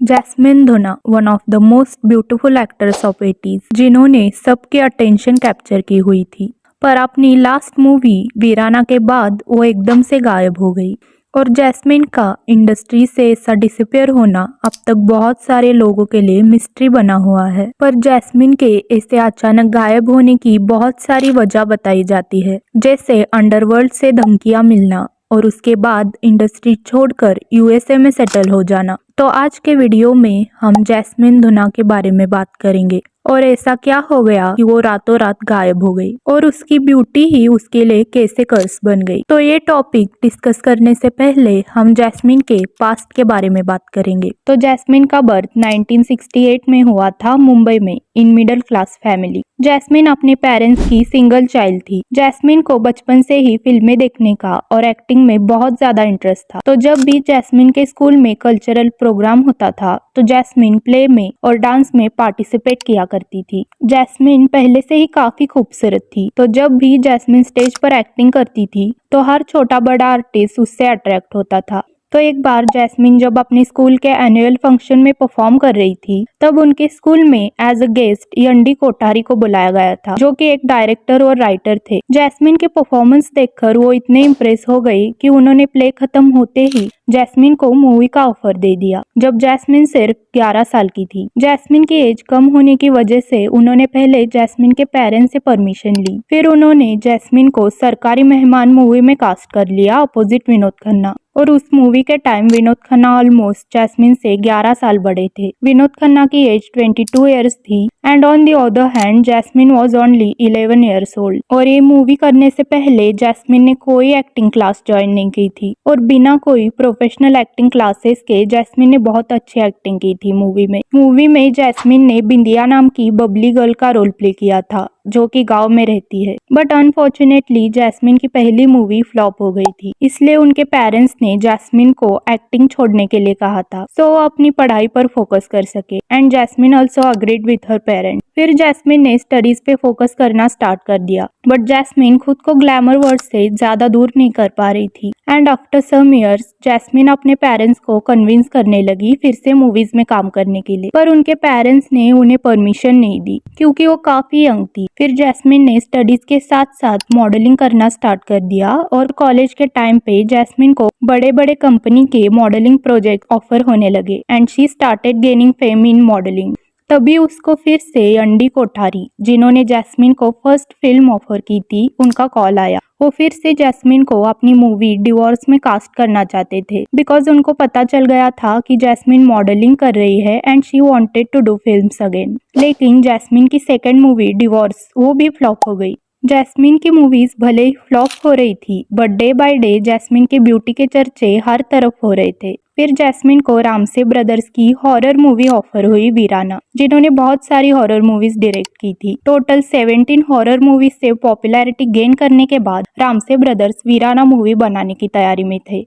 Jasmine धुना one of the most beautiful actors of 80s, जिन्होंने सबके अटेंशन कैप्चर की हुई थी। पर अपनी लास्ट मूवी वीराना के बाद वो एकदम से गायब हो गई और जैस्मिन का इंडस्ट्री से ऐसा डिसअपियर होना अब तक बहुत सारे लोगों के लिए मिस्ट्री बना हुआ है। पर जैस्मिन के ऐसे अचानक गायब होने की बहुत सारी वजह बताई जाती है, जैसे अंडरवर्ल्ड से धमकियां मिलना और उसके बाद इंडस्ट्री छोड़कर यूएसए में सेटल हो जाना। तो आज के वीडियो में हम जैस्मिन धुना के बारे में बात करेंगे और ऐसा क्या हो गया कि वो रातों रात गायब हो गई और उसकी ब्यूटी ही उसके लिए कैसे कर्स बन गई। तो ये टॉपिक डिस्कस करने से पहले हम जैस्मिन के पास्ट के बारे में बात करेंगे। तो जैस्मिन का बर्थ 1968 में हुआ था मुंबई में in middle class family. Jasmine अपने पेरेंट्स की सिंगल चाइल्ड थी। जैस्मिन को बचपन से ही फिल्में देखने का और एक्टिंग में बहुत ज्यादा इंटरेस्ट था। तो जब भी जैस्मिन के स्कूल में कल्चरल प्रोग्राम होता था तो जैस्मिन प्ले में और डांस में पार्टिसिपेट किया करती थी। जैस्मिन पहले से ही काफी खूबसूरत थी, तो जब भी जैस्मिन स्टेज पर एक्टिंग करती थी तो हर छोटा बड़ा आर्टिस्ट उससे अट्रैक्ट होता था। तो एक बार जैस्मिन जब अपने स्कूल के एनुअल फंक्शन में परफॉर्म कर रही थी तब उनके स्कूल में एज अ गेस्ट यंडी कोठारी को बुलाया गया था, जो कि एक डायरेक्टर और राइटर थे। जैस्मिन के परफॉर्मेंस देखकर वो इतने इम्प्रेस हो गई कि उन्होंने प्ले खत्म होते ही जैस्मिन को मूवी का ऑफर दे दिया, जब जैस्मिन सिर्फ 11 साल की थी। जैस्मिन की एज कम होने की वजह से उन्होंने पहले जैस्मिन के पेरेंट्स से परमिशन ली, फिर उन्होंने जैस्मिन को सरकारी मेहमान मूवी में कास्ट कर लिया अपोजिट विनोद खन्ना। और उस मूवी के टाइम विनोद खन्ना ऑलमोस्ट जैस्मिन से 11 साल बड़े थे। विनोद खन्ना की एज 22 इयर्स थी and on the other hand Jasmine was only 11 years old. और ये मूवी करने से पहले जैस्मिन ने कोई एक्टिंग क्लास ज्वाइन नहीं की थी और बिना कोई प्रोफेशनल एक्टिंग क्लासेस के जैस्मिन ने बहुत अच्छी एक्टिंग की थी मूवी में। मूवी में जैस्मिन ने बिंदिया नाम की बबली गर्ल का रोल प्ले किया था, जो कि गांव में रहती है। बट अनफॉर्चुनेटली जैस्मिन की पहली मूवी फ्लॉप हो गई थी, इसलिए उनके पेरेंट्स ने जैस्मिन को एक्टिंग छोड़ने के लिए कहा था सो वो अपनी पढ़ाई पर फोकस कर सके and Jasmine also agreed with her parents. फिर जैस्मिन ने स्टडीज पे फोकस करना स्टार्ट कर दिया, बट जैस्मिन खुद को ग्लैमर वर्ल्ड से ज्यादा दूर नहीं कर पा रही थी and after some years Jasmine अपने पेरेंट्स को कन्विंस करने लगी फिर से मूवीज में काम करने के लिए। पर उनके पेरेंट्स ने उन्हें परमिशन नहीं दी क्योंकि वो काफी यंग थी। फिर जैस्मिन ने स्टडीज के साथ साथ मॉडलिंग करना स्टार्ट कर दिया और कॉलेज के टाइम पे जैस्मिन को बड़े बड़े कंपनी के मॉडलिंग प्रोजेक्ट ऑफर होने लगे and she started gaining fame in modelling. तभी उसको फिर से यंडी कोठारी, जिन्होंने जैस्मिन को फर्स्ट फिल्म ऑफर की थी, उनका कॉल आया। वो फिर से जैस्मिन को अपनी मूवी डिवोर्स में कास्ट करना चाहते थे बिकॉज उनको पता चल गया था कि जैस्मिन मॉडलिंग कर रही है and she wanted to do films again. लेकिन जैस्मिन की सेकंड मूवी डिवोर्स वो भी फ्लॉप हो गई। जैस्मिन की मूवीज भले ही फ्लॉप हो रही थी but day by day Jasmine की ब्यूटी के चर्चे हर तरफ हो रहे थे। फिर जैस्मिन को रामसे ब्रदर्स की हॉरर मूवी ऑफर हुई वीराना, जिन्होंने बहुत सारी हॉरर मूवीज डायरेक्ट की थी। टोटल 17 हॉरर मूवीज से पॉपुलैरिटी गेन करने के बाद रामसे ब्रदर्स वीराना मूवी बनाने की तैयारी में थे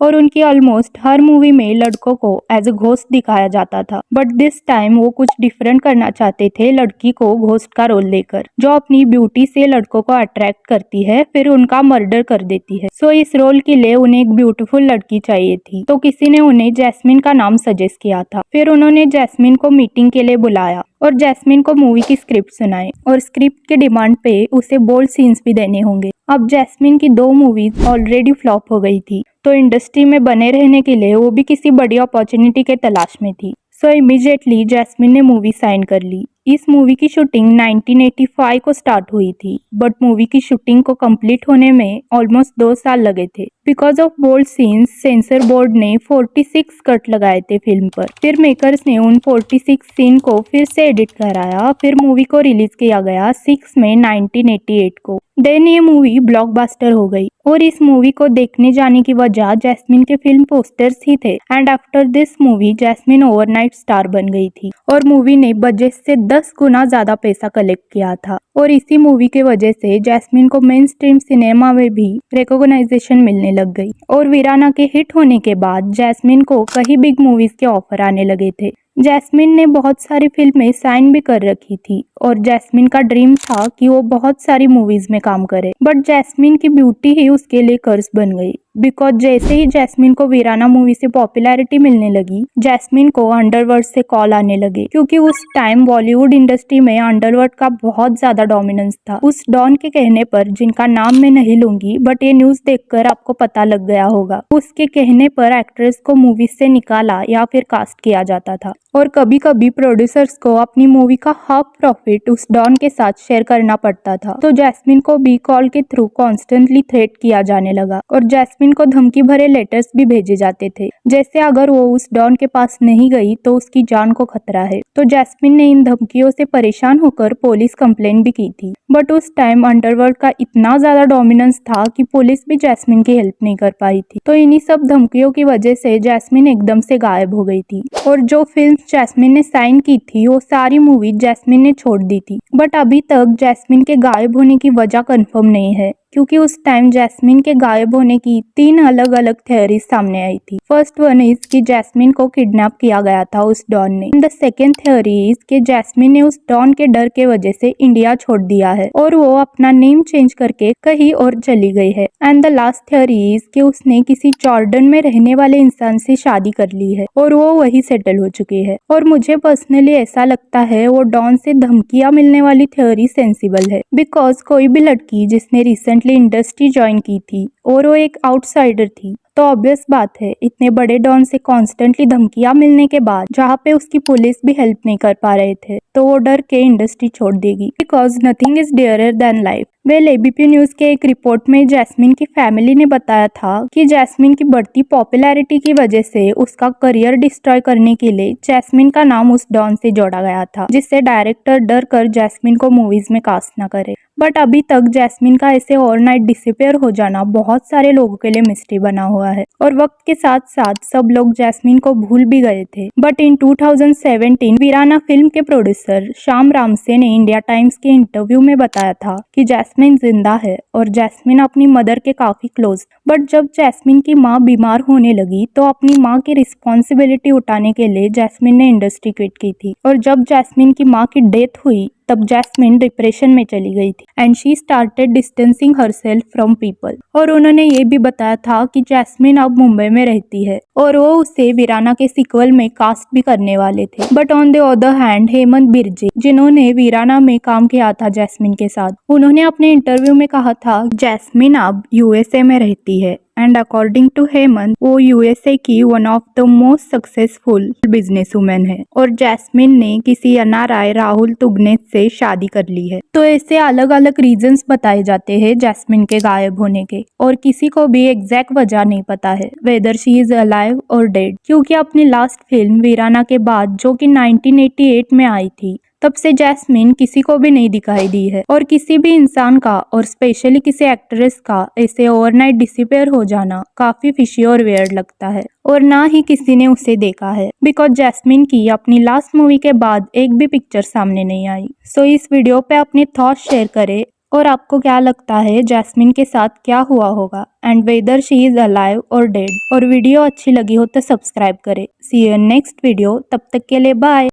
और उनकी ऑलमोस्ट हर मूवी में लड़कों को एज अ घोस्ट दिखाया जाता था। बट दिस टाइम वो कुछ डिफरेंट करना चाहते थे, लड़की को घोस्ट का रोल देकर, जो अपनी ब्यूटी से लड़कों को अट्रैक्ट करती है फिर उनका मर्डर कर देती है। सो इस रोल के लिए उन्हें एक ब्यूटीफुल लड़की चाहिए थी, तो किसी ने उन्हें जैस्मिन का नाम सजेस्ट किया था। फिर उन्होंने जैस्मिन को मीटिंग के लिए बुलाया और जैस्मिन को मूवी की स्क्रिप्ट सुनाई और स्क्रिप्ट के डिमांड पे उसे बोल्ड सीन्स भी देने होंगे। अब जैस्मिन की 2 मूवीज ऑलरेडी फ्लॉप हो गई थी, तो इंडस्ट्री में बने रहने के लिए वो भी किसी बड़ी अपॉर्चुनिटी के तलाश में थी। सो इमीडिएटली जैस्मिन ने मूवी साइन कर ली। इस मूवी की शूटिंग 1985 को स्टार्ट हुई थी, बट मूवी की शूटिंग को कंप्लीट होने में ऑलमोस्ट 2 साल लगे थे। Because of bold scenes censor board ने 46 कट लगाए थे फिल्म पर। फिर मेकर्स ने उन 46 सीन को फिर से एडिट कराया, फिर मूवी को रिलीज किया गया 6 मई 1988 को। देन ये मूवी ब्लॉकबस्टर हो गई और इस मूवी को देखने जाने की वजह जैस्मिन के फिल्म पोस्टर्स ही थे and after this movie Jasmine overnight star बन गई थी और मूवी ने बजट से 10 गुना ज्यादा पैसा कलेक्ट किया था। और इसी मूवी के वजह से जैस्मिन को मेन स्ट्रीम सिनेमा में भी रिकॉग्नाइजेशन मिलने लग गई और वीराना के हिट होने के बाद जैस्मिन को कई बिग मूवीज के ऑफर आने लगे थे। जैस्मिन ने बहुत सारी फिल्में साइन भी कर रखी थी और जैस्मिन का ड्रीम था कि वो बहुत सारी मूवीज में काम करे, बट जैस्मिन की ब्यूटी ही उसके लिए कर्ज बन गई। बिकॉज जैसे ही जैस्मिन को वीराना मूवी से पॉपुलैरिटी मिलने लगी, जैस्मिन को अंडरवर्ल्ड से कॉल आने लगे, क्योंकि उस टाइम बॉलीवुड इंडस्ट्री में अंडरवर्ल्ड का बहुत ज्यादा डोमिनेंस था। उस डॉन के कहने पर, जिनका नाम मैं नहीं लूंगी, बट ये न्यूज देखकर आपको पता लग गया होगा, उसके कहने पर एक्ट्रेस को मूवी से निकाला या फिर कास्ट किया जाता था, और कभी कभी प्रोड्यूसर्स को अपनी मूवी का हाफ प्रॉफिट उस डॉन के साथ शेयर करना पड़ता था। तो जैस्मिन को भी कॉल के थ्रू कॉन्स्टेंटली थ्रेट किया जाने लगा और जैस्मिन को धमकी भरे लेटर्स भी भेजे जाते थे, जैसे अगर वो उस डॉन के पास नहीं गई तो उसकी जान को खतरा है। तो जैस्मिन ने इन धमकियों से परेशान होकर पुलिस कंप्लेंट भी की थी, बट उस टाइम अंडरवर्ल्ड का इतना ज्यादा डोमिनेंस था कि पुलिस भी जैस्मिन की हेल्प नहीं कर पाई थी। तो इन्हीं सब धमकियों की वजह से जैस्मिन एकदम से गायब हो गई थी, और जो फिल्म जैस्मिन ने साइन की थी वो सारी मूवी जैस्मिन ने छोड़ दी थी। बट अभी तक जैस्मिन के गायब होने की वजह कंफर्म नहीं है, क्योंकि उस टाइम जैस्मिन के गायब होने की 3 अलग अलग थ्योरीज सामने आई थी। फर्स्ट वन इज कि जैस्मिन को किडनैप किया गया था उस डॉन ने। द सेकेंड थ्योरी इज कि जैस्मिन ने उस डॉन के डर के वजह से इंडिया छोड़ दिया है और वो अपना नेम चेंज करके कहीं और चली गई है। And the last theory is कि उसने किसी जॉर्डन में रहने वाले इंसान से शादी कर ली है और वो वही सेटल हो चुकी है। और मुझे पर्सनली ऐसा लगता है वो डॉन से धमकियां मिलने वाली थ्योरी सेंसिबल है, बिकॉज कोई भी लड़की जिसने रिसेंटली इंडस्ट्री ज्वाइन की थी और वो एक आउटसाइडर थी, तो ऑब्वियस बात है इतने बड़े डॉन से कॉन्स्टेंटली धमकियां मिलने के बाद, जहाँ पे उसकी पुलिस भी हेल्प नहीं कर पा रहे थे, तो वो डर के इंडस्ट्री छोड़ देगी, because nothing is dearer than life. Well, ABP news के एक रिपोर्ट में जैस्मिन की फैमिली ने बताया था कि जैस्मिन की बढ़ती पॉपुलैरिटी की वजह से उसका करियर डिस्ट्रॉय करने के लिए जैस्मिन का नाम उस डॉन से जोड़ा गया था, जिससे डायरेक्टर डर कर जैस्मिन को मूवीज में कास्ट न करे। बट अभी तक जैस्मिन का ऐसे ओवरनाइट डिसअपीयर हो जाना बहुत सारे लोगों के लिए मिस्ट्री बना हुआ है, और वक्त के साथ साथ सब लोग जैस्मिन को भूल भी गए थे। बट इन 2017 वीराना फिल्म के प्रोड्यूसर श्याम रामसे ने इंडिया टाइम्स के इंटरव्यू में बताया था कि जैस्मिन जिंदा है और जैस्मिन अपनी मदर के काफी क्लोज। बट जब जैस्मिन की माँ बीमार होने लगी तो अपनी माँ की रिस्पॉन्सिबिलिटी उठाने के लिए जैस्मिन ने इंडस्ट्री क्विट की थी, और जब जैस्मिन की माँ की डेथ हुई तब जैस्मिन डिप्रेशन में चली गई थी and she started distancing herself from people. और उन्होंने ये भी बताया था कि जैस्मिन अब मुंबई में रहती है और वो उसे वीराना के सीक्वल में कास्ट भी करने वाले थे। But on the other hand Hemant Birje, जिन्होंने वीराना में काम किया था जैस्मिन के साथ, उन्होंने अपने इंटरव्यू में कहा था जैस्मिन अब यूएसए में रहती है एंड अकॉर्डिंग टू हेमंत वो यूएसए की one of the most successful business women है और जैस्मिन ने किसी एनआरआई राहुल तुगनेत से शादी कर ली है। तो ऐसे अलग अलग रीजंस बताए जाते हैं जैस्मिन के गायब होने के, और किसी को भी एग्जैक्ट वजह नहीं पता है वेदर शी इज अलाइव और डेड, क्योंकि अपनी लास्ट फिल्म वीराना के बाद, जो कि 1988 में आई थी, तब से जैस्मिन किसी को भी नहीं दिखाई दी है। और किसी भी इंसान का और स्पेशली किसी एक्ट्रेस का ऐसे ओवरनाइट डिसअपीयर हो जाना काफी फिशी और वियर्ड लगता है, और ना ही किसी ने उसे देखा है, बिकॉज जैस्मिन की अपनी लास्ट मूवी के बाद एक भी पिक्चर सामने नहीं आई। सो इस वीडियो पे अपने थॉट्स शेयर करें और आपको क्या लगता है जैस्मिन के साथ क्या हुआ होगा and whether she is alive और डेड। और वीडियो अच्छी लगी हो तो सब्सक्राइब करें। सी यू इन नेक्स्ट वीडियो, तब तक के लिए बाय।